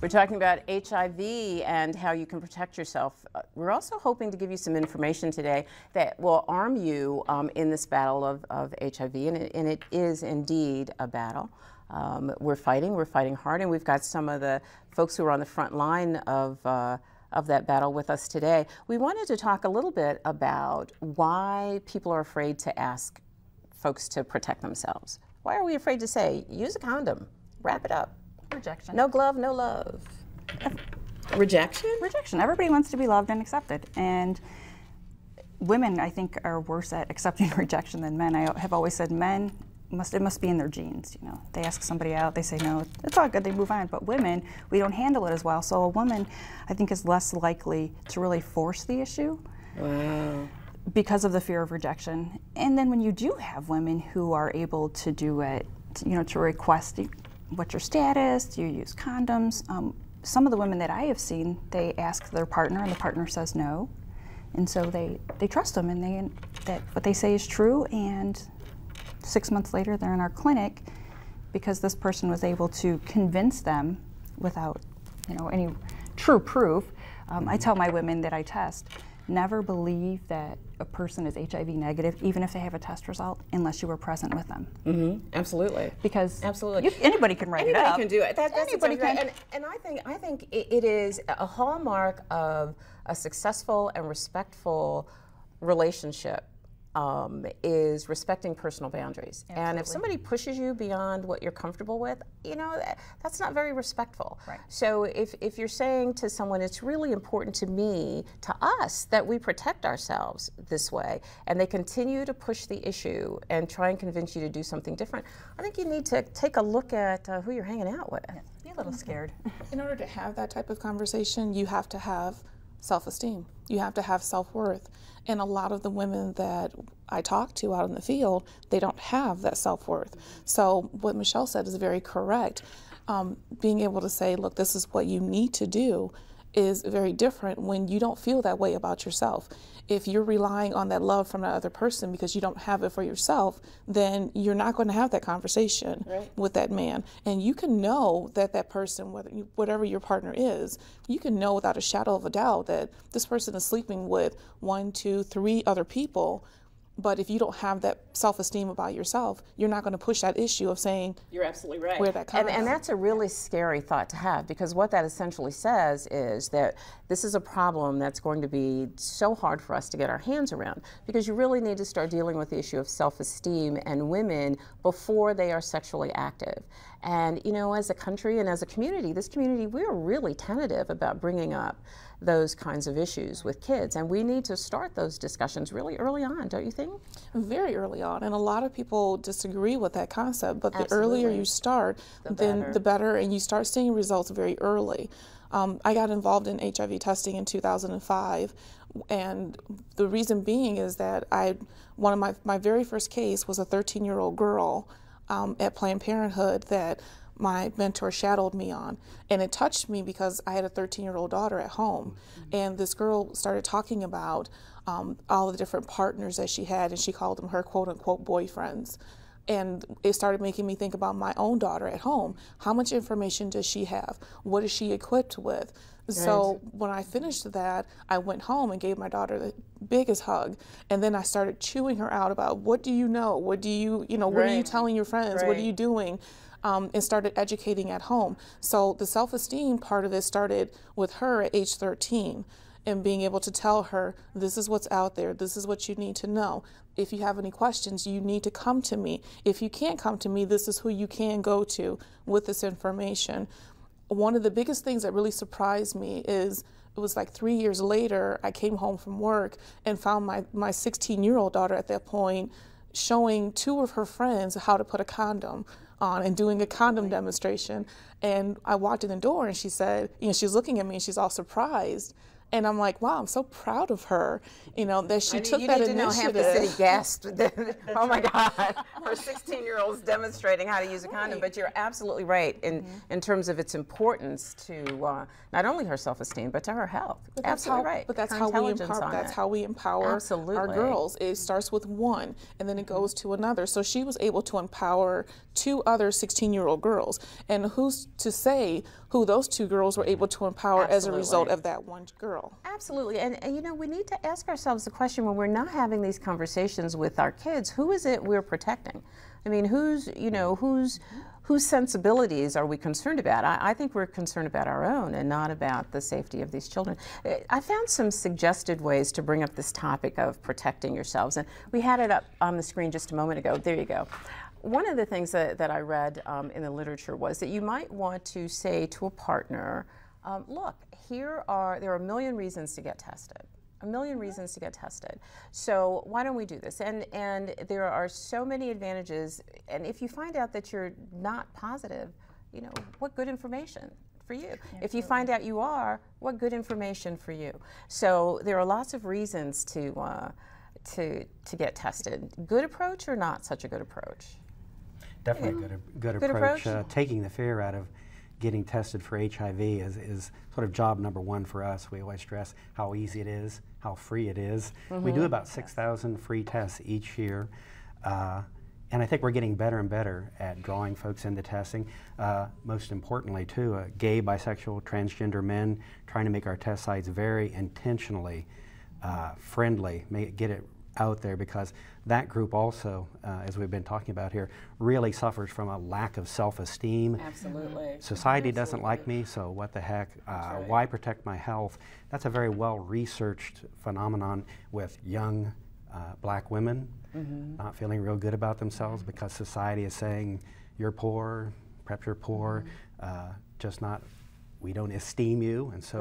We're talking about HIV and how you can protect yourself. We're also hoping to give you some information today that will arm you in this battle of HIV, and it is indeed a battle. We're fighting hard, and we've got some of the folks who are on the front line of that battle with us today. We wanted to talk a little bit about why people are afraid to ask folks to protect themselves. Why are we afraid to say, use a condom, wrap it up? Rejection. No glove, no love. Rejection? Rejection. Everybody wants to be loved and accepted. And women, I think, are worse at accepting rejection than men. I have always said men, it must be in their genes. You know, they ask somebody out, they say no, it's all good, they move on. But women, we don't handle it as well. So a woman, I think, is less likely to really force the issue. Wow. Because of the fear of rejection. And then when you do have women who are able to do it, you know, to request what's your status, do you use condoms? Some of the women that I have seen, they ask their partner and the partner says no. And so they trust them and that what they say is true, and 6 months later they're in our clinic because this person was able to convince them without, you know, any true proof. I tell my women that I test, never believe that a person is HIV negative, even if they have a test result, unless you were present with them. Mm-hmm. Absolutely. Because absolutely, anybody can write it up. Anybody can do it. That's anybody can. Right. And I think it is a hallmark of a successful and respectful relationship. Is respecting personal boundaries. Absolutely. And if somebody pushes you beyond what you're comfortable with, you know, that's not very respectful. Right. So if you're saying to someone, it's really important to me, to us, that we protect ourselves this way, and they continue to push the issue and try and convince you to do something different, I think you need to take a look at who you're hanging out with. Yeah. Be a little scared. In order to have that type of conversation, you have to have self-esteem. You have to have self-worth. And a lot of the women that I talk to out in the field, they don't have that self-worth. So what Michelle said is very correct. Being able to say, look, this is what you need to do is very different when you don't feel that way about yourself. If you're relying on that love from that other person because you don't have it for yourself, then you're not going to have that conversation with that man. And you can know that that person, whatever your partner is, you can know without a shadow of a doubt that this person is sleeping with 1, 2, 3 other people. But if you don't have that self-esteem about yourself, you're not going to push that issue of saying, you're absolutely right, where that comes from. And that's a really scary thought to have, because what that essentially says is that this is a problem that's going to be so hard for us to get our hands around, because you really need to start dealing with the issue of self-esteem and women before they are sexually active. And, you know, as a country and as a community, this community, we're really tentative about bringing up those kinds of issues with kids, and we need to start those discussions really early on, don't you think? Very early on, and a lot of people disagree with that concept, but Absolutely. The earlier you start, then the better, and you start seeing results very early. I got involved in HIV testing in 2005, and the reason being is that one of my very first case was a 13-year-old girl at Planned Parenthood that my mentor shadowed me on, and it touched me because I had a 13-year-old daughter at home, and this girl started talking about all the different partners that she had, and she called them her quote-unquote boyfriends. And it started making me think about my own daughter at home. How much information does she have? What is she equipped with? So when I finished that, I went home and gave my daughter the biggest hug, and then I started chewing her out about, what do you know? What do you know? What are you telling your friends? What are you doing? And started educating at home. So the self-esteem part of it started with her at age 13, and being able to tell her, this is what's out there, this is what you need to know. If you have any questions, you need to come to me. If you can't come to me, this is who you can go to with this information. One of the biggest things that really surprised me is, it was like 3 years later, I came home from work and found my 16-year-old daughter at that point showing 2 of her friends how to put a condom on and doing a condom demonstration. And I walked in the door and she said, you know, she was looking at me and she's all surprised. And I'm like, wow, I'm so proud of her, you know, that she took that initiative. You need to know half the city gasped. Oh my God, her 16-year-old's demonstrating how to use a condom. But you're absolutely right in terms of its importance to not only her self-esteem, but to her health. Absolutely right. But that's how we empower. That's how we empower our girls. It starts with one, and then it goes to another. So she was able to empower 2 other 16-year-old girls, and who's to say who those 2 girls were able to empower as a result of that one girl? Absolutely, and you know, we need to ask ourselves the question when we're not having these conversations with our kids: who is it we're protecting? I mean, whose sensibilities are we concerned about? I think we're concerned about our own and not about the safety of these children. I found some suggested ways to bring up this topic of protecting yourselves, and we had it up on the screen just a moment ago. There you go. One of the things that I read in the literature was that you might want to say to a partner, look, there are a million reasons to get tested. A million reasons to get tested. So why don't we do this? And there are so many advantages. And if you find out that you're not positive, you know, what good information for you. If you find out you are, what good information for you. So there are lots of reasons to get tested. Good approach or not such a good approach? Definitely a good approach. Taking the fear out of getting tested for HIV is sort of job number 1 for us. We always stress how easy it is, how free it is. We do about 6,000 free tests each year. And I think we're getting better and better at drawing folks into testing. Most importantly, too, gay, bisexual, transgender men, trying to make our test sites very intentionally friendly, get it out there, because that group also, as we've been talking about here, really suffers from a lack of self-esteem. Absolutely. Society doesn't like me, so what the heck? Why protect my health? That's a very well-researched phenomenon with young black women not feeling real good about themselves because society is saying, you're poor, perhaps you're poor, we don't esteem you, and so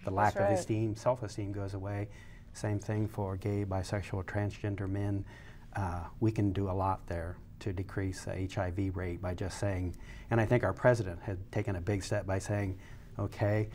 the lack of esteem, self-esteem goes away. Same thing for gay, bisexual, transgender men. We can do a lot there to decrease the HIV rate by just saying, and I think our president had taken a big step by saying, okay,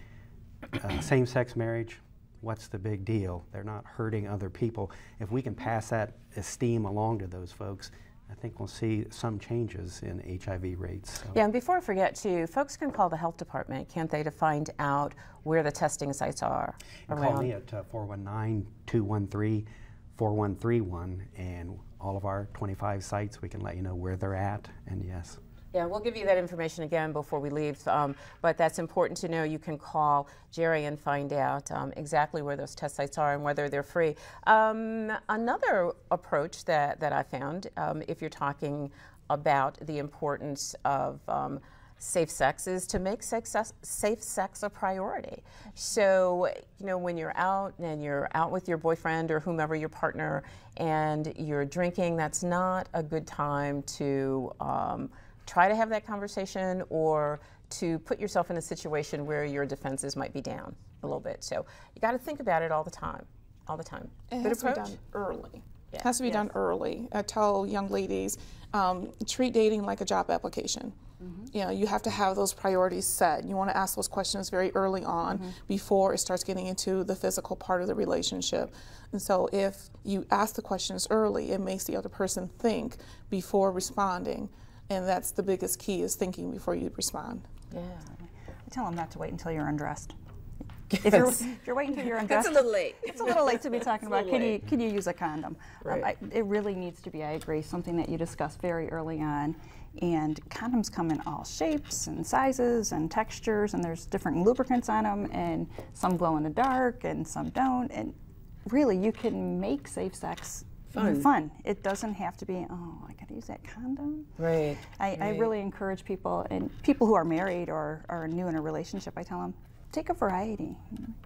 same-sex marriage, what's the big deal? They're not hurting other people. If we can pass that esteem along to those folks, I think we'll see some changes in HIV rates. So. Yeah, and before I forget too, folks can call the health department, can't they, to find out where the testing sites are around? Call me at 419-213-4131, and all of our 25 sites, we can let you know where they're at, and yes. Yeah, we'll give you that information again before we leave, but that's important to know. You can call Jerry and find out exactly where those test sites are and whether they're free. Another approach that I found, if you're talking about the importance of safe sex, is to make safe sex a priority. So, you know, when you're out and you're out with your boyfriend or whomever your partner and you're drinking, that's not a good time to try to have that conversation or to put yourself in a situation where your defenses might be down a little bit. So you got to think about it all the time, all the time. It has to be done early. Yeah. It has to be done early. I tell young ladies, treat dating like a job application. You know, you have to have those priorities set. You want to ask those questions very early on before it starts getting into the physical part of the relationship. And so if you ask the questions early, it makes the other person think before responding. And that's the biggest key, is thinking before you respond. Yeah. I tell them not to wait until you're undressed. If you're waiting until you're undressed, it's a little late. It's a little late to be talking about can you use a condom. Right. It really needs to be, I agree, something that you discuss very early on. And condoms come in all shapes and sizes and textures, and there's different lubricants on them, and some glow in the dark and some don't. And really, you can make safe sex fun. It doesn't have to be, oh, I gotta use that condom. Right. I really encourage people, and people who are married or are new in a relationship, I tell them, take a variety.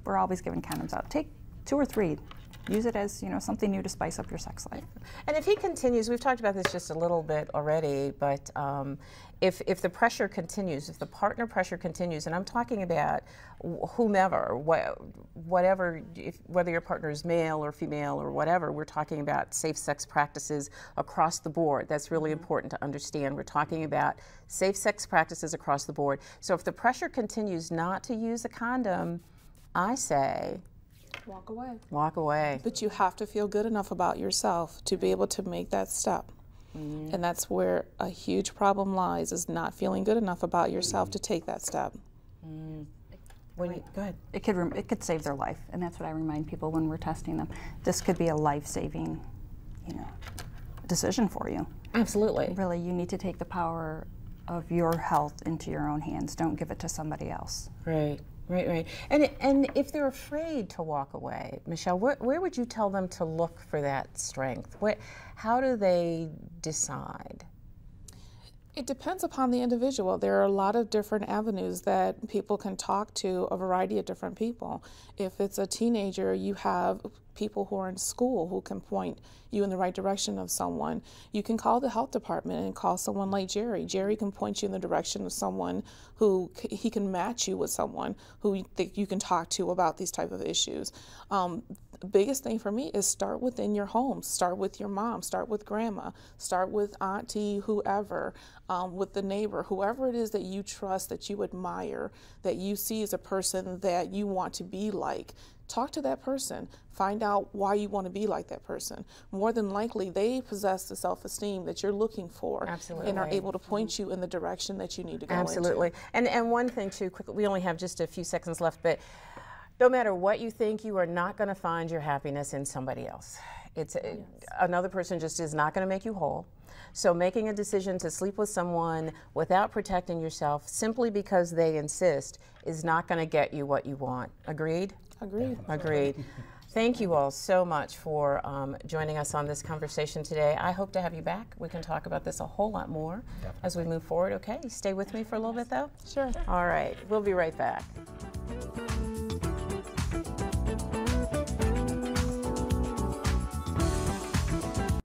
We're always giving condoms out. Take 2 or 3. Use it as, you know, something new to spice up your sex life. And if he continues, we've talked about this just a little bit already, but if the pressure continues, if the partner pressure continues, and I'm talking about whomever, whatever, whether your partner is male or female or whatever, we're talking about safe sex practices across the board. That's really important to understand. We're talking about safe sex practices across the board. So if the pressure continues not to use a condom, I say, Walk away. Walk away. But you have to feel good enough about yourself to be able to make that step. And that's where a huge problem lies, is not feeling good enough about yourself to take that step. Go ahead. It could save their life, and that's what I remind people when we're testing them. This could be a life-saving, decision for you. Absolutely. Really, you need to take the power of your health into your own hands. Don't give it to somebody else. Right. Right. And if they're afraid to walk away, Michelle, where would you tell them to look for that strength? How do they decide? It depends upon the individual. There are a lot of different avenues that people can talk to a variety of different people. If it's a teenager, you have people who are in school who can point you in the right direction of someone. You can call the health department and call someone like Jerry. Jerry can point you in the direction of someone who he can match you with someone who you can talk to about these type of issues. The biggest thing for me is start within your home. Start with your mom, start with grandma, start with auntie, whoever, with the neighbor, whoever it is that you trust, that you admire, that you see as a person that you want to be like. Talk to that person. Find out why you want to be like that person. More than likely, they possess the self-esteem that you're looking for. Absolutely. And are able to point you in the direction that you need to go Absolutely. into. And one thing, too, quickly, we only have just a few seconds left, but no matter what you think, you are not going to find your happiness in somebody else. Another person just is not going to make you whole. So making a decision to sleep with someone without protecting yourself simply because they insist is not going to get you what you want. Agreed? Agreed. Agreed. Thank you all so much for joining us on this conversation today. I hope to have you back. We can talk about this a whole lot more as we move forward. Okay, stay with me for a little bit, though? Sure. All right, we'll be right back.